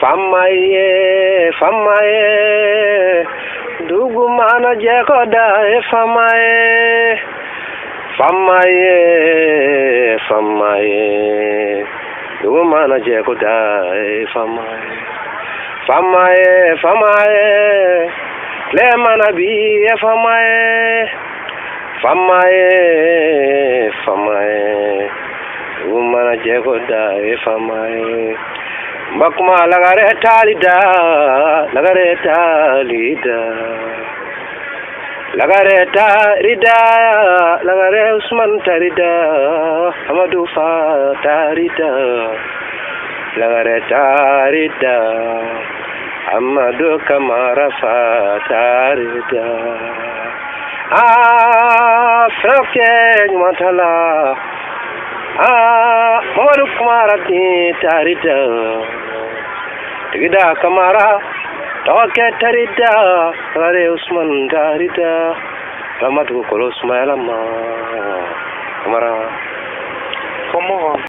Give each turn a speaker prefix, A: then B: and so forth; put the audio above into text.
A: Famaye, Dugumana Jacoda, Famaye, Dugumana Jacoda, Famaye, Lemana be Famaye, Dugumana Jacoda, Famaye. Makuma lagare talida, lagare Usman tarida, Amadou Fa tarida, lagare tarida, Amadou Kamara Fa tarida. Frake Matala, Amadou Kamara tarida. Tigida Kamara, Toke Tarida, Rare Usman Tarida, Ramatu Kolos Malama, Kamara.
B: Comment